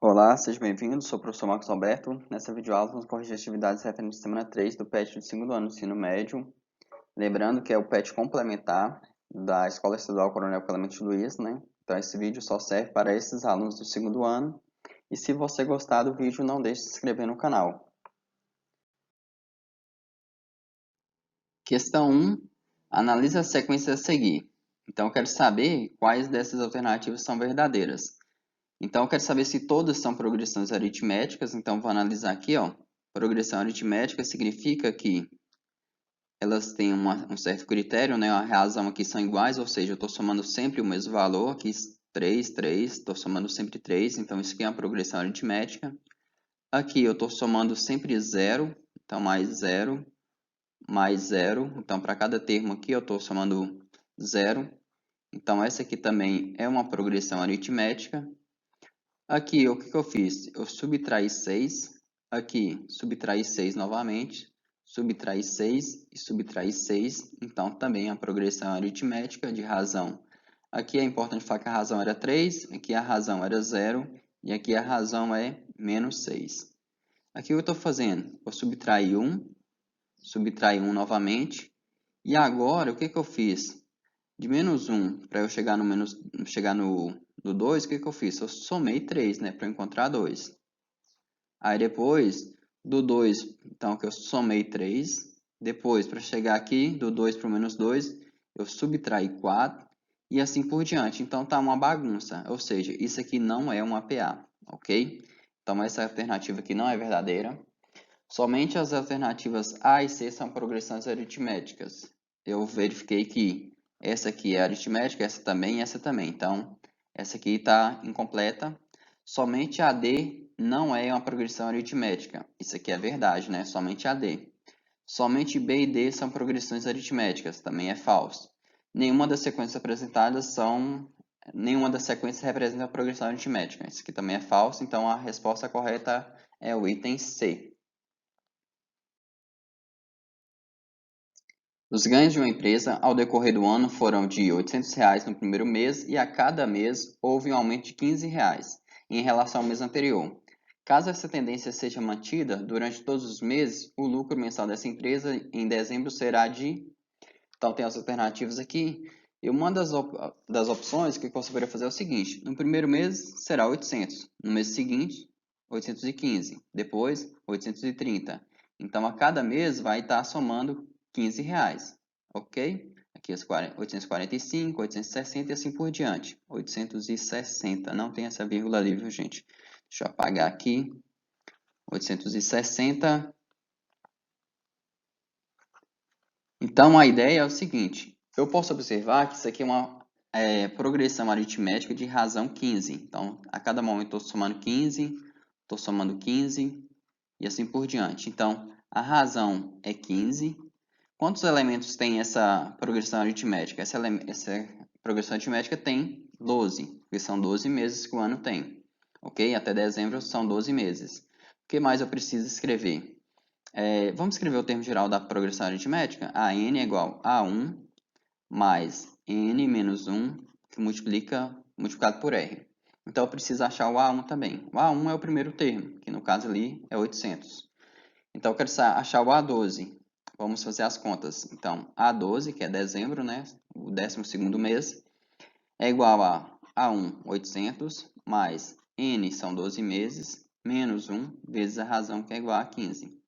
Olá, seja bem-vindo. Sou o professor Marcos Alberto. Nessa videoaula vamos corrigir atividades referentes à semana 3 do PET do segundo ano do ensino médio. Lembrando que é o PET complementar da Escola Estadual Coronel Clemente Luiz, né? Então esse vídeo só serve para esses alunos do segundo ano. E se você gostar do vídeo, não deixe de se inscrever no canal. Questão 1. Analise a sequência a seguir. Então eu quero saber quais dessas alternativas são verdadeiras. Então, eu quero saber se todas são progressões aritméticas. Então, vou analisar aqui, ó. Progressão aritmética significa que elas têm um certo critério, né? A razão aqui são iguais, ou seja, eu estou somando sempre o mesmo valor. Aqui, 3, 3, estou somando sempre 3. Então, isso aqui é uma progressão aritmética. Aqui, eu estou somando sempre 0. Então, mais 0, mais 0. Então, para cada termo aqui, eu estou somando 0. Então, essa aqui também é uma progressão aritmética. Aqui, o que eu fiz? Eu subtraí 6, aqui, subtraí 6 novamente, subtraí 6 e subtraí 6, então também a progressão aritmética de razão. Aqui é importante falar que a razão era 3, aqui a razão era 0 e aqui a razão é menos 6. Aqui eu estou fazendo? Eu subtraí 1 novamente, e agora o que eu fiz? De menos 1 para eu chegar no 2, o que eu fiz? Eu somei 3, né, para encontrar 2. Aí depois, do 2, então que eu somei 3. Depois, para chegar aqui, do 2 para o menos 2, eu subtraí 4. E assim por diante. Então, tá uma bagunça. Ou seja, isso aqui não é um APA, ok? Então, essa alternativa aqui não é verdadeira. Somente as alternativas A e C são progressões aritméticas. Eu verifiquei que essa aqui é aritmética, essa também e essa também. Então, essa aqui está incompleta. Somente a D não é uma progressão aritmética. Isso aqui é verdade, né? Somente a D. Somente B e D são progressões aritméticas. Também é falso. Nenhuma das sequências representa a progressão aritmética. Isso aqui também é falso. Então, a resposta correta é o item C. Os ganhos de uma empresa ao decorrer do ano foram de R$ 800 no primeiro mês e a cada mês houve um aumento de R$ 15 em relação ao mês anterior. Caso essa tendência seja mantida durante todos os meses, o lucro mensal dessa empresa em dezembro será de... Então, tem as alternativas aqui. E uma das opções que você poderia fazer é o seguinte. No primeiro mês será 800. No mês seguinte, 815. Depois, 830. Então, a cada mês vai estar somando R$ 15, ok? Aqui os 845, 860 e assim por diante. 860, não tem essa vírgula ali, viu, gente? Deixa eu apagar aqui. 860. Então, a ideia é o seguinte. Eu posso observar que isso aqui é uma progressão aritmética de razão 15. Então, a cada momento estou somando 15 e assim por diante. Então, a razão é 15. Quantos elementos tem essa progressão aritmética? Essa progressão aritmética tem 12, porque são 12 meses que o ano tem. Ok? Até dezembro são 12 meses. O que mais eu preciso escrever? Vamos escrever o termo geral da progressão aritmética? A n é igual a 1 mais n menos 1, que multiplicado por r. Então, eu preciso achar o A1 também. O A1 é o primeiro termo, que no caso ali é 800. Então, eu quero achar o A12. Vamos fazer as contas. Então, A12, que é dezembro, né? O 12º mês, é igual a A1, 800, mais N são 12 meses, menos 1, vezes a razão, que é igual a 15.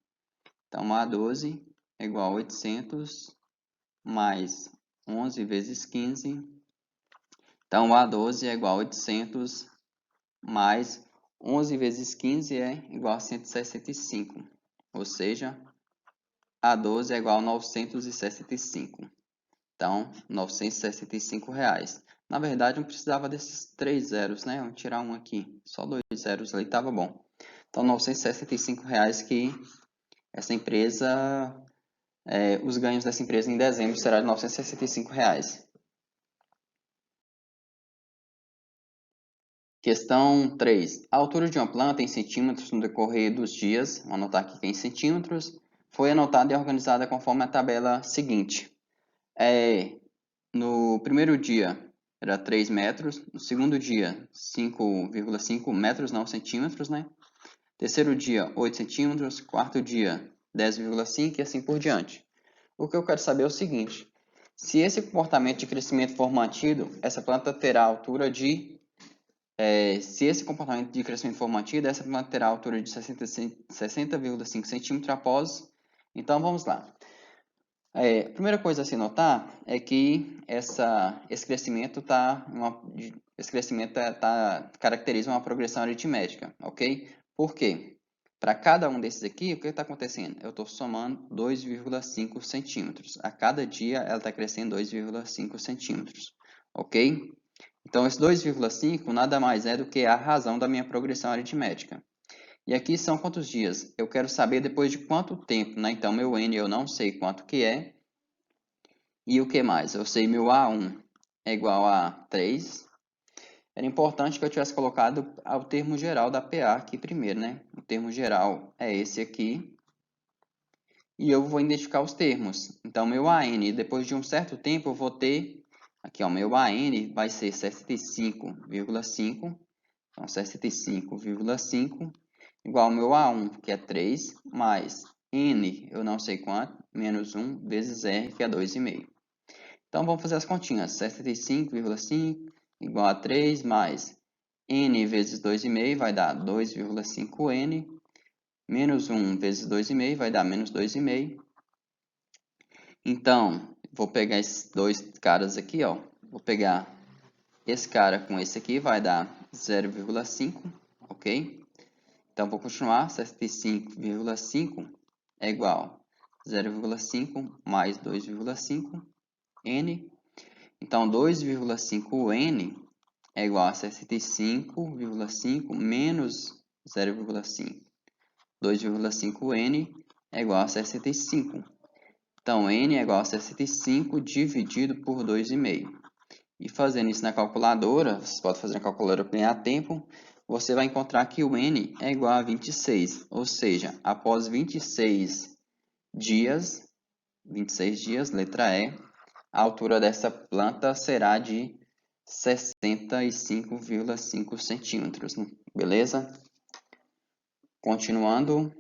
Então, A12 é igual a 800, mais 11 vezes 15. Então, A12 é igual a 800, mais 11 vezes 15 é igual a 165. Ou seja, A12 é igual a 965. Então, R$ 965. Na verdade, não precisava desses 3 zeros, né? Vamos tirar um aqui. Só 2 zeros ali estava bom. Então, R$ 965 que essa empresa... os ganhos dessa empresa em dezembro serão de R$ 965. Questão 3. A altura de uma planta em centímetros no decorrer dos dias, vou anotar aqui que é em centímetros, foi anotada e organizada conforme a tabela seguinte. No primeiro dia, era 3 metros. No segundo dia, 5,5 metros, não centímetros, né? Terceiro dia, 8 centímetros. Quarto dia, 10,5 e assim por diante. O que eu quero saber é o seguinte: se esse comportamento de crescimento for mantido, essa planta terá altura de... se esse comportamento de crescimento for mantido, essa planta terá altura de 60,5 centímetros após... Então, vamos lá. A primeira coisa a se notar é que esse crescimento caracteriza uma progressão aritmética, ok? Por quê? Para cada um desses aqui, o que está acontecendo? Eu estou somando 2,5 centímetros. A cada dia ela está crescendo 2,5 centímetros, ok? Então, esse 2,5 nada mais é do que a razão da minha progressão aritmética. E aqui são quantos dias? Eu quero saber depois de quanto tempo, né? Então, meu N eu não sei quanto que é. E o que mais? Eu sei meu A1 é igual a 3. Era importante que eu tivesse colocado o termo geral da PA aqui primeiro, né? O termo geral é esse aqui. E eu vou identificar os termos. Então, meu AN, depois de um certo tempo, eu vou ter... Aqui, ó, meu AN vai ser 65,5. Então, 65,5 igual ao meu A1, que é 3, mais N, eu não sei quanto, menos 1 vezes R, que é 2,5. Então, vamos fazer as continhas. 65,5 igual a 3 mais N vezes 2,5 vai dar 2,5N. Menos 1 vezes 2,5 vai dar menos 2,5. Então, vou pegar esses dois caras aqui, ó. Vou pegar esse cara com esse aqui, vai dar 0,5, ok? Então, vou continuar. 65,5 é igual a 0,5 mais 2,5 N. Então, 2,5N é igual a 65,5 menos 0,5. 2,5N é igual a 65. Então, N é igual a 65 dividido por 2,5. E fazendo isso na calculadora, você pode fazer na calculadora para ganhar tempo, você vai encontrar que o N é igual a 26. Ou seja, após 26 dias, letra E, a altura dessa planta será de 65,5 centímetros, né? Beleza? Continuando.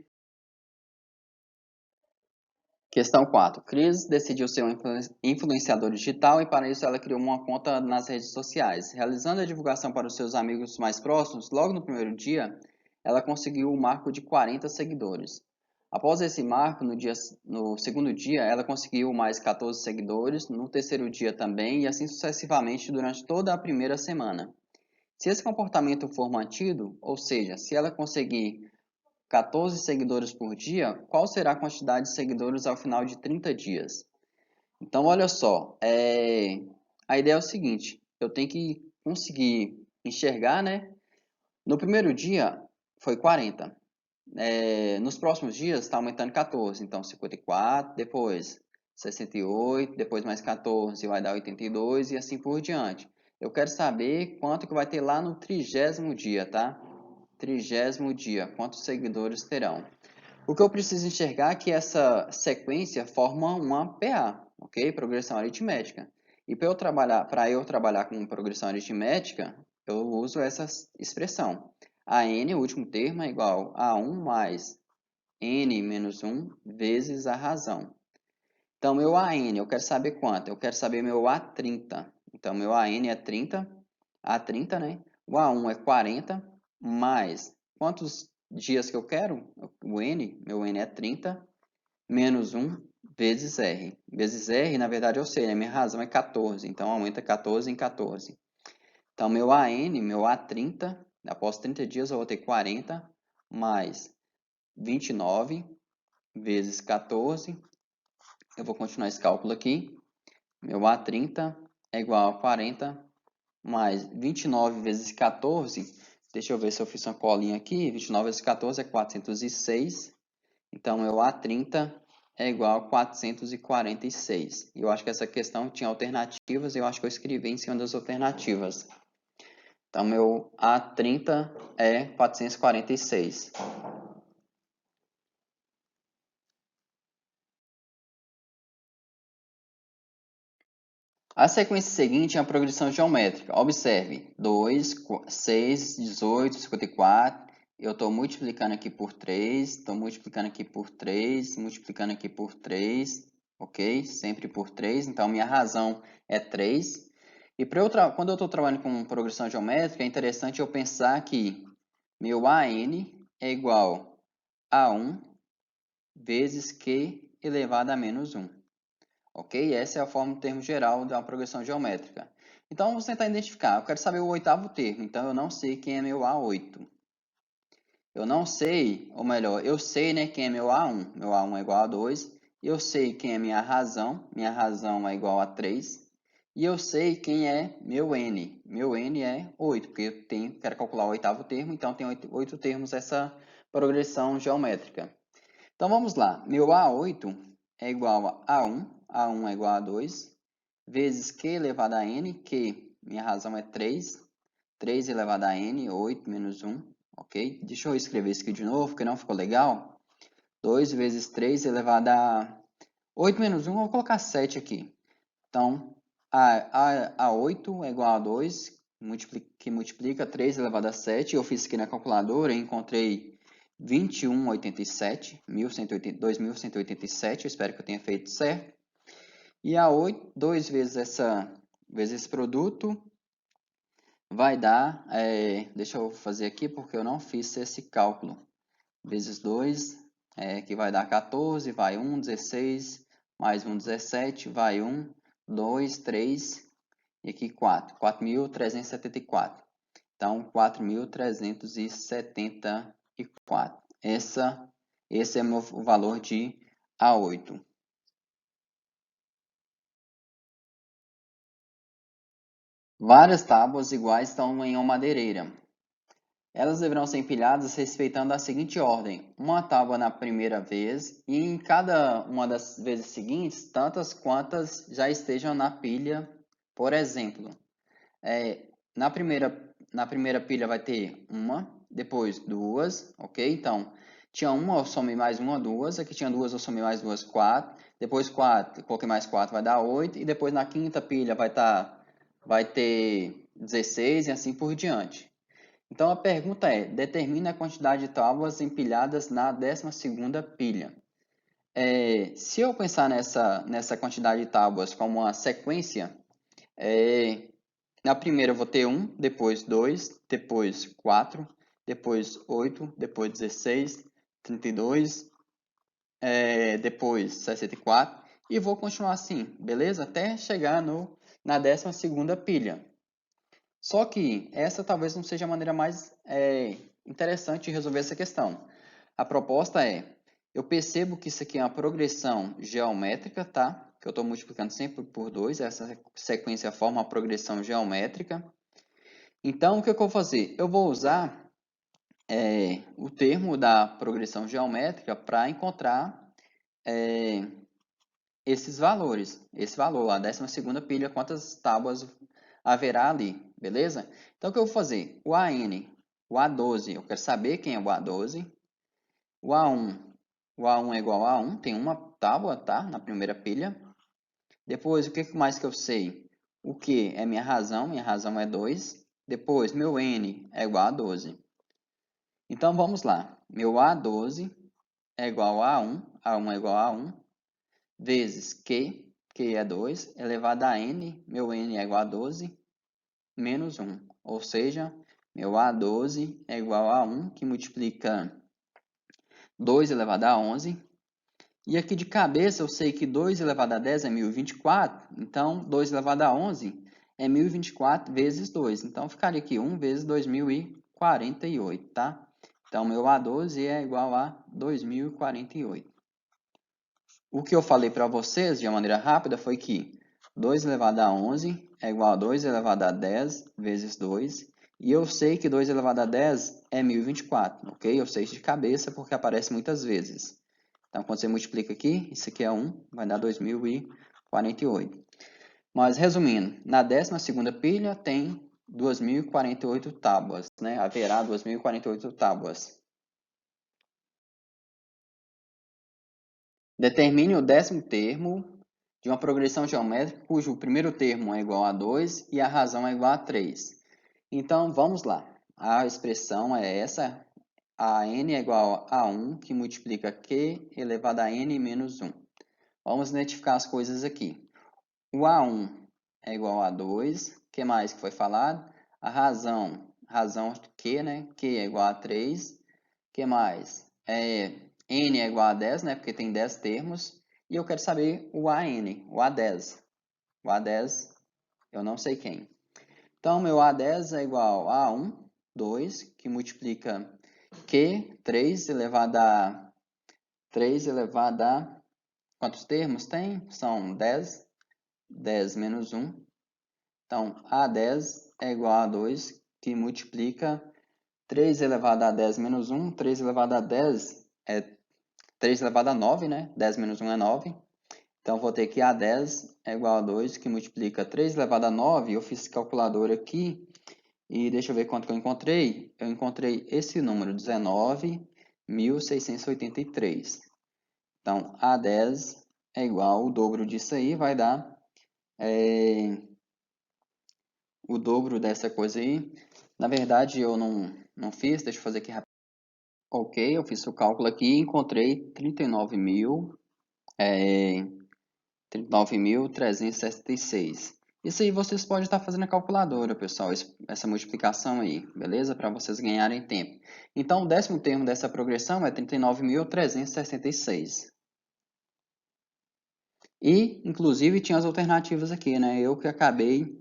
Questão 4. Cris decidiu ser um influenciador digital e para isso ela criou uma conta nas redes sociais. Realizando a divulgação para os seus amigos mais próximos, logo no primeiro dia, ela conseguiu o marco de 40 seguidores. Após esse marco, no segundo dia, ela conseguiu mais 14 seguidores, no terceiro dia também, e assim sucessivamente durante toda a primeira semana. Se esse comportamento for mantido, ou seja, se ela conseguir 14 seguidores por dia, qual será a quantidade de seguidores ao final de 30 dias? Então, olha só, a ideia é o seguinte, eu tenho que conseguir enxergar, né? No primeiro dia foi 40, nos próximos dias está aumentando 14, então 54, depois 68, depois mais 14 vai dar 82 e assim por diante. Eu quero saber quanto que vai ter lá no 30º dia, tá? 30º dia, quantos seguidores terão? O que eu preciso enxergar é que essa sequência forma uma PA, ok? Progressão aritmética. E para eu trabalhar com progressão aritmética, eu uso essa expressão. A n, o último termo, é igual a 1 mais n menos 1 vezes a razão. Então, meu AN, eu quero saber quanto? Eu quero saber meu A30. Então, meu AN é 30, A30, né? O A1 é 40, mais quantos dias que eu quero? O N, meu N é 30, menos 1 vezes R. Vezes R, na verdade, eu sei, né? Minha razão é 14, então aumenta 14 em 14. Então, meu AN, meu A30, após 30 dias eu vou ter 40, mais 29 vezes 14. Eu vou continuar esse cálculo aqui. Meu A30 é igual a 40 mais 29 vezes 14. Deixa eu ver se eu fiz uma colinha aqui. 29 vezes 14 é 406. Então, meu A30 é igual a 446. E eu acho que essa questão tinha alternativas e eu acho que eu escrevi em cima das alternativas. Então, meu A30 é 446. A sequência seguinte é a progressão geométrica. Observe, 2, 6, 18, 54. Eu estou multiplicando aqui por 3, estou multiplicando aqui por 3, multiplicando aqui por 3, ok? Sempre por 3, então minha razão é 3. E quando eu estou trabalhando com progressão geométrica, é interessante eu pensar que meu AN é igual a 1 vezes Q elevado a menos 1. Ok? Essa é a forma do termo geral da progressão geométrica. Então, vamos tentar identificar. Eu quero saber o oitavo termo, então eu não sei quem é meu A8. Eu não sei, ou melhor, eu sei, né, quem é meu A1. Meu A1 é igual a 2. Eu sei quem é minha razão é igual a 3. E eu sei quem é meu N. Meu N é 8, porque eu quero calcular o oitavo termo, então tem 8 termos essa progressão geométrica. Então vamos lá, meu A8 é igual a A1 é igual a 2, vezes Q elevado a N, que minha razão é 3, 3 elevado a N, 8 menos 1, ok? Deixa eu escrever isso aqui de novo, porque não ficou legal. 2 vezes 3 elevado a 8 menos 1, eu vou colocar 7 aqui. Então, a 8 é igual a 2, que multiplica 3 elevado a 7. Eu fiz aqui na calculadora e encontrei 21,87, 2.187, eu espero que eu tenha feito certo. E a 8, 2 vezes esse produto, vai dar, deixa eu fazer aqui porque eu não fiz esse cálculo, vezes 2, que vai dar 14, vai 1, 16, mais 1, 17, vai 1, 2, 3, e aqui 4, 4.374. Então, 4.374. Esse é o valor de A8. Várias tábuas iguais estão em uma madeireira. Elas deverão ser empilhadas respeitando a seguinte ordem: uma tábua na primeira vez e em cada uma das vezes seguintes, tantas quantas já estejam na pilha. Por exemplo, na primeira pilha vai ter uma, depois duas, ok? Então, tinha uma, eu somei mais uma, duas. Aqui tinha duas, eu somei mais duas, quatro. Depois quatro, coloquei mais quatro, vai dar 8. E depois na quinta pilha vai ter 16 e assim por diante. Então a pergunta é, determine a quantidade de tábuas empilhadas na 12ª pilha. Se eu pensar nessa quantidade de tábuas como uma sequência, na primeira eu vou ter 1, depois 2, depois 4, depois 8, depois 16, 32, depois 64 e vou continuar assim, beleza? Até chegar na 12ª pilha. Só que essa talvez não seja a maneira mais interessante de resolver essa questão. A proposta é, eu percebo que isso aqui é uma progressão geométrica, tá? Que eu estou multiplicando sempre por 2, essa sequência forma uma progressão geométrica. Então, o que eu vou fazer? Eu vou usar o termo da progressão geométrica para encontrar esses valores. Esse valor, a 12ª pilha, quantas tábuas haverá ali, beleza? Então, o que eu vou fazer? O AN, o A12, eu quero saber quem é o A12. O A1 é igual a 1, tem uma tábua, tá? Na primeira pilha. Depois, o que mais que eu sei? O que é minha razão é 2. Depois, meu N é igual a 12. Então, vamos lá. Meu A12 é igual a 1, A1 é igual a 1, vezes que é 2, elevado a N, meu N é igual a 12, menos 1. Ou seja, meu A12 é igual a 1, que multiplica 2 elevado a 11. E aqui de cabeça eu sei que 2 elevado a 10 é 1024, então 2 elevado a 11 é 1024 vezes 2. Então ficaria aqui 1 vezes 2048, tá? Então meu A12 é igual a 2048. O que eu falei para vocês de uma maneira rápida foi que 2 elevado a 11 é igual a 2 elevado a 10 vezes 2. E eu sei que 2 elevado a 10 é 1024, ok? Eu sei de cabeça porque aparece muitas vezes. Então, quando você multiplica aqui, isso aqui é 1, vai dar 2048. Mas, resumindo, na 12ª pilha tem 2048 tábuas, né? Haverá 2048 tábuas. Determine o 10º termo de uma progressão geométrica cujo primeiro termo é igual a 2 e a razão é igual a 3. Então, vamos lá. A expressão é essa, a n é igual a 1, que multiplica q elevado a n menos 1. Vamos identificar as coisas aqui. O A1 é igual a 2. O que mais que foi falado? A razão Q, né? Q é igual a 3. O que mais? N é igual a 10, né? Porque tem 10 termos. E eu quero saber o AN, o A10. O A10, eu não sei quem. Então, meu A10 é igual a 1, 2, que multiplica Q, 3 elevado a... Quantos termos tem? São 10. 10 menos 1. Então, A10 é igual a 2, que multiplica 3 elevado a 10 menos 1. 3 elevado a 10 é 3 elevado a 9, né? 10 menos 1 é 9. Então, vou ter que A10 é igual a 2, que multiplica 3 elevado a 9. Eu fiz calculadora aqui e deixa eu ver quanto que eu encontrei. Eu encontrei esse número, 19.683. Então, A10 é igual ao dobro disso aí, vai dar o dobro dessa coisa aí. Na verdade, eu não fiz, deixa eu fazer aqui rápido. Ok, eu fiz o cálculo aqui e encontrei 39.366. Isso aí vocês podem estar fazendo a calculadora, pessoal, essa multiplicação aí, beleza? Para vocês ganharem tempo. Então, o décimo termo dessa progressão é 39.366. E, inclusive, tinha as alternativas aqui, né? Eu que acabei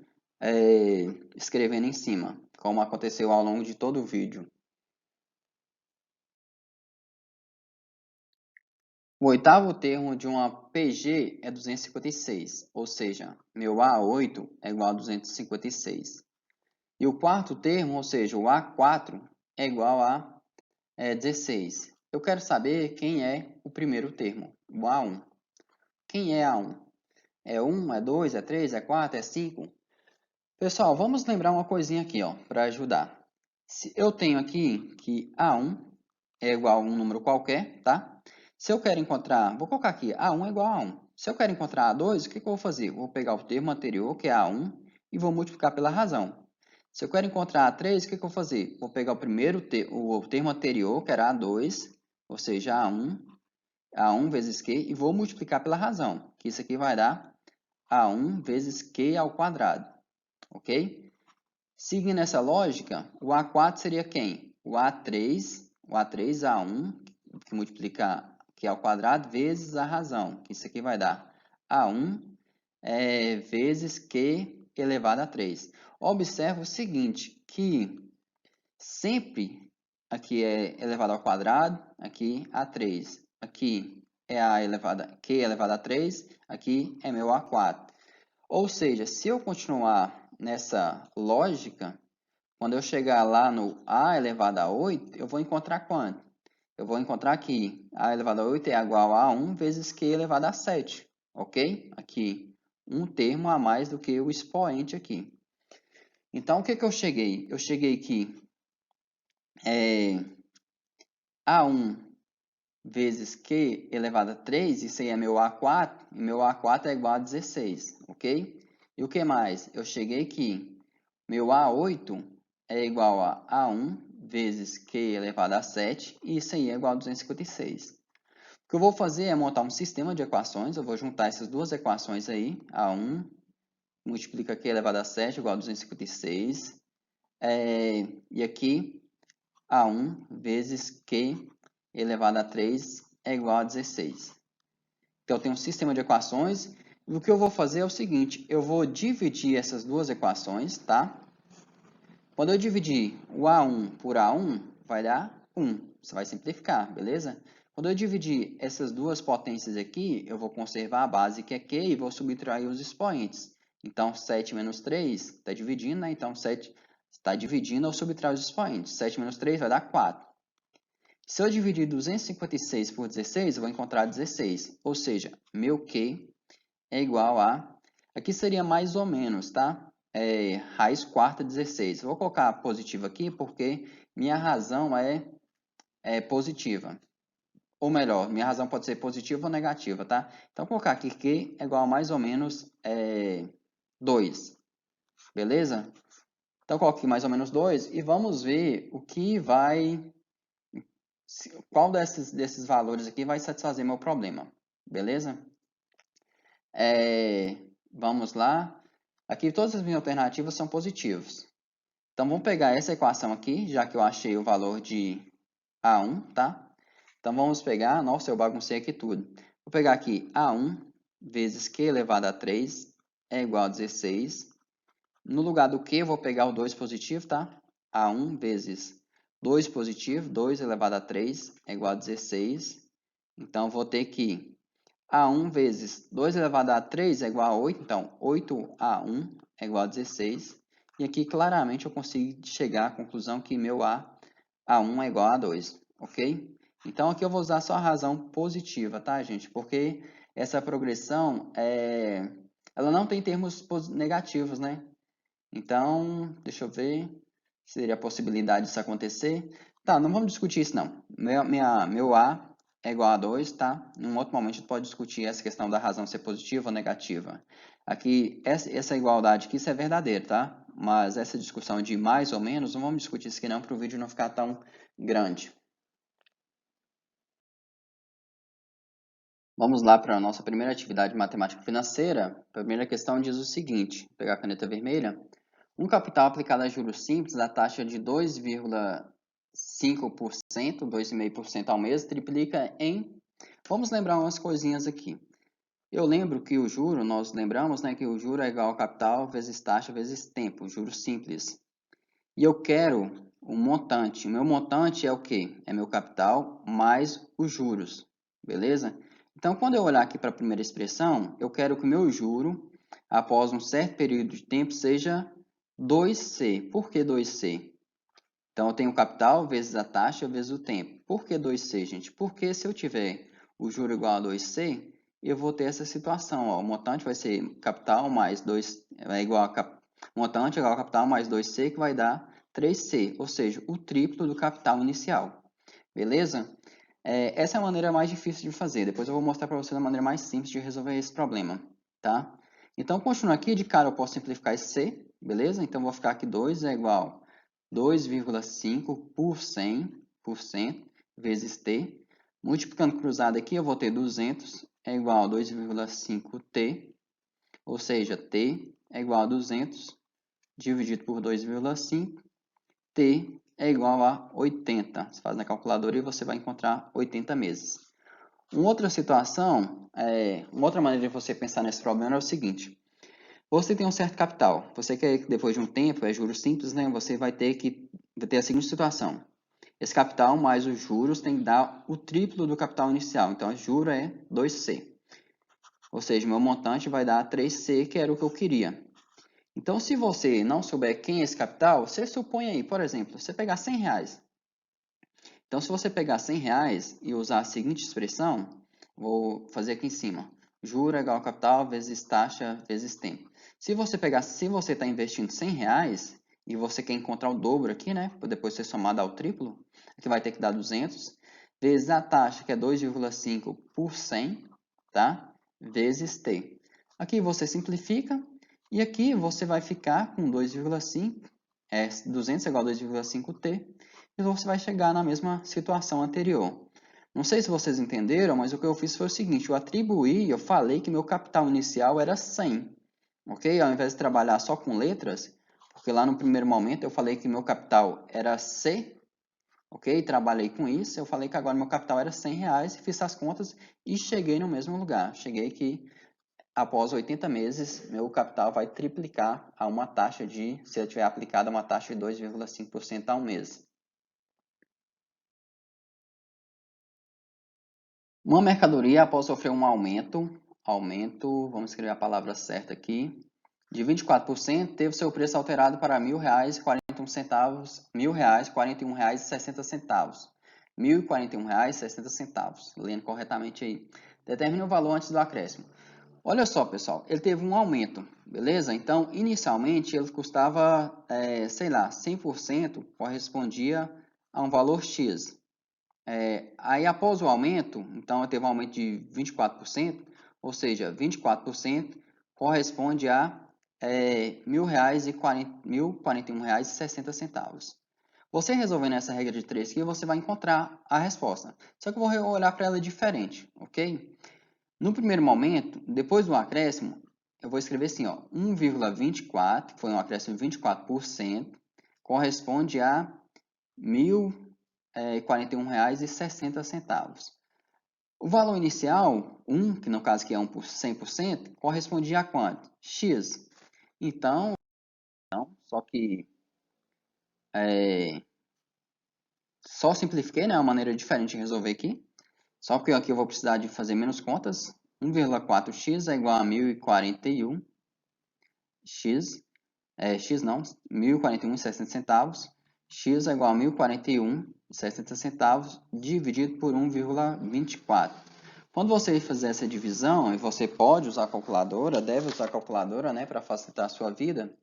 escrevendo em cima, como aconteceu ao longo de todo o vídeo. O oitavo termo de uma PG é 256, ou seja, meu A8 é igual a 256. E o quarto termo, ou seja, o A4, é igual a 16. Eu quero saber quem é o primeiro termo, o A1. Quem é A1? É 1, é 2, é 3, é 4, é 5? Pessoal, vamos lembrar uma coisinha aqui, ó, para ajudar. Se eu tenho aqui que A1 é igual a um número qualquer, tá? Se eu quero encontrar, vou colocar aqui, A1 é igual a 1. Se eu quero encontrar A2, o que eu vou fazer? Vou pegar o termo anterior, que é A1, e vou multiplicar pela razão. Se eu quero encontrar A3, o que eu vou fazer? Vou pegar o termo anterior, que era A2, ou seja, A1 vezes Q, e vou multiplicar pela razão, que isso aqui vai dar A1 vezes Q ao quadrado, ok? Seguindo essa lógica, o A4 seria quem? O A3, A1, que multiplica Q ao quadrado, vezes a razão, que isso aqui vai dar A1 vezes Q elevado a 3. Observe o seguinte, que sempre aqui é elevado ao quadrado, aqui A3. Aqui é Q elevado a 3, aqui é meu A4. Ou seja, se eu continuar nessa lógica, quando eu chegar lá no A elevado a 8, eu vou encontrar quanto? Eu vou encontrar que A elevado a 8 é igual a 1 vezes Q elevado a 7, ok? Aqui, um termo a mais do que o expoente aqui. Então, o que eu cheguei? Eu cheguei que A1 vezes Q elevado a 3, isso aí é meu A4, e meu A4 é igual a 16, ok? E o que mais? Eu cheguei que meu A8 é igual a A1 vezes Q elevado a 7, e isso aí é igual a 256. O que eu vou fazer é montar um sistema de equações, eu vou juntar essas duas equações aí, A1 multiplica Q elevado a 7 igual a 256, e aqui A1 vezes Q elevado a 3 é igual a 16. Então, eu tenho um sistema de equações, e o que eu vou fazer é o seguinte, eu vou dividir essas duas equações, tá? Quando eu dividir o A1 por A1, vai dar 1. Você vai simplificar, beleza? Quando eu dividir essas duas potências aqui, eu vou conservar a base que é Q e vou subtrair os expoentes. Então, 7 menos 3 está dividindo, né? Então, 7 está dividindo ou subtrai os expoentes. 7 menos 3 vai dar 4. Se eu dividir 256 por 16, eu vou encontrar 16. Ou seja, meu Q é igual a... Aqui seria mais ou menos, tá? Raiz quarta 16. Vou colocar positivo aqui porque minha razão é positiva. ou melhor, minha razão pode ser positiva ou negativa, tá? Então, vou colocar aqui Q é igual a mais ou menos 2, beleza? Então, coloque mais ou menos 2 e vamos ver o que vai, qual desses valores aqui vai satisfazer meu problema, beleza? Vamos lá. Aqui todas as minhas alternativas são positivas. Então, vamos pegar essa equação aqui, já que eu achei o valor de A1, tá? Então, vamos pegar, nossa, eu baguncei aqui tudo. Vou pegar aqui A1 vezes Q elevado a 3 é igual a 16. No lugar do Q, eu vou pegar o 2 positivo, tá? A1 vezes 2 positivo, 2 elevado a 3 é igual a 16. Então, vou ter que A1 vezes 2 elevado a 3 é igual a 8. Então, 8A1 é igual a 16. E aqui, claramente, eu consigo chegar à conclusão que meu A1 é igual a 2, ok? Então, aqui eu vou usar só a razão positiva, tá, gente? Porque essa progressão, ela não tem termos negativos, né? Então, deixa eu ver se teria a possibilidade disso acontecer. Tá, não vamos discutir isso, não. Meu A é igual a 2, tá? Em um outro momento a gente pode discutir essa questão da razão ser positiva ou negativa. Aqui, essa igualdade aqui, isso é verdadeiro, tá? Mas essa discussão de mais ou menos, não vamos discutir isso aqui não, para o vídeo não ficar tão grande. Vamos lá para a nossa primeira atividade matemática financeira. A primeira questão diz o seguinte, vou pegar a caneta vermelha. Um capital aplicado a juros simples da taxa de 2,5%, 2,5% ao mês, triplica em... Vamos lembrar umas coisinhas aqui. Eu lembro que o juro, nós lembramos, né, que o juro é igual ao capital vezes taxa vezes tempo, juros simples. E eu quero um montante. O meu montante é o quê? É meu capital mais os juros, beleza? Então, quando eu olhar aqui para a primeira expressão, eu quero que o meu juro, após um certo período de tempo, seja 2C. Por que 2C? Então, eu tenho o capital vezes a taxa vezes o tempo. Por que 2C, gente? Porque se eu tiver o juro igual a 2C, eu vou ter essa situação. Ó, o montante vai ser capital mais 2, é igual a montante igual a capital mais 2C, que vai dar 3C, ou seja, o triplo do capital inicial. Beleza? Essa é a maneira mais difícil de fazer. Depois eu vou mostrar para vocês a maneira mais simples de resolver esse problema. Tá? Então, continuando aqui, de cara eu posso simplificar esse C, beleza? Então, vou ficar aqui 2 é igual 2,5 por 100 vezes T. Multiplicando cruzado aqui, eu vou ter 200 é igual a 2,5T, ou seja, T é igual a 200 dividido por 2,5, T é igual a 80. Você faz na calculadora e você vai encontrar 80 meses. Uma outra situação, uma outra maneira de você pensar nesse problema é o seguinte. Você tem um certo capital. Você quer que depois de um tempo, juros simples, né? Você vai ter a seguinte situação. Esse capital mais os juros tem que dar o triplo do capital inicial. Então, o juro é 2C. Ou seja, meu montante vai dar 3C, que era o que eu queria. Então, se você não souber quem é esse capital, você supõe aí, por exemplo, você pegar 100 reais. Então, se você pegar 100 reais e usar a seguinte expressão, vou fazer aqui em cima. Juro é igual a capital vezes taxa vezes tempo. Se você está investindo 100 reais e você quer encontrar o dobro aqui, né? Para depois ser somado ao triplo, aqui vai ter que dar 200, vezes a taxa, que é 2,5 por 100, tá? Vezes T. Aqui você simplifica e aqui você vai ficar com 2,5, 200 é igual a 2,5T, e você vai chegar na mesma situação anterior. Não sei se vocês entenderam, mas o que eu fiz foi o seguinte, eu falei que meu capital inicial era 100, ok? Ao invés de trabalhar só com letras, porque lá no primeiro momento eu falei que meu capital era C, ok? Trabalhei com isso, eu falei que agora meu capital era 100 reais, fiz as contas e cheguei no mesmo lugar. Cheguei que após 80 meses, meu capital vai triplicar a uma taxa se eu tiver aplicado uma taxa de 2,5% ao mês. Uma mercadoria, após sofrer um aumento, vamos escrever a palavra certa aqui, de 24%, teve seu preço alterado para R$ 1.041, R$ 1.041,60. R$ 1.041,60. Lendo corretamente aí. Determine o valor antes do acréscimo. Olha só, pessoal, ele teve um aumento, beleza? Então, inicialmente, ele custava, sei lá, 100% correspondia a um valor X. Aí após o aumento, então teve um aumento de 24%, ou seja, 24% corresponde a R$ 1.041,60. Você resolvendo essa regra de 3 aqui, você vai encontrar a resposta. Só que eu vou olhar para ela diferente, ok? No primeiro momento, depois do acréscimo, eu vou escrever assim, ó, 1,24, que foi um acréscimo de 24%, corresponde a R$ 1.041,60. O valor inicial, 1, que no caso aqui é 100%, correspondia a quanto? X. Então, só que só simplifiquei, né? Uma maneira diferente de resolver aqui. Só que aqui eu vou precisar de fazer menos contas. 1,4x é igual a 1.041. X, x não, 1.041,60. X é igual a 1.041,60 dividido por 1,24. Quando você fizer essa divisão, e você pode usar a calculadora, deve usar a calculadora, né, para facilitar a sua vida,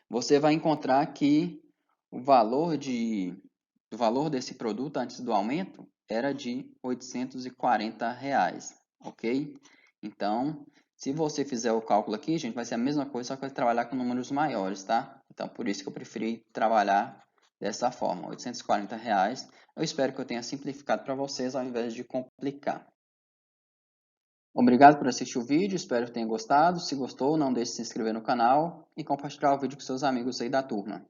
você vai encontrar que o valor desse produto antes do aumento era de R$ 840, ok? Então, se você fizer o cálculo aqui, gente, vai ser a mesma coisa, só que vai trabalhar com números maiores, tá? Então, por isso que eu preferi trabalhar dessa forma, R$ 840. Eu espero que eu tenha simplificado para vocês ao invés de complicar. Obrigado por assistir o vídeo, espero que tenha gostado. Se gostou, não deixe de se inscrever no canal e compartilhar o vídeo com seus amigos aí da turma.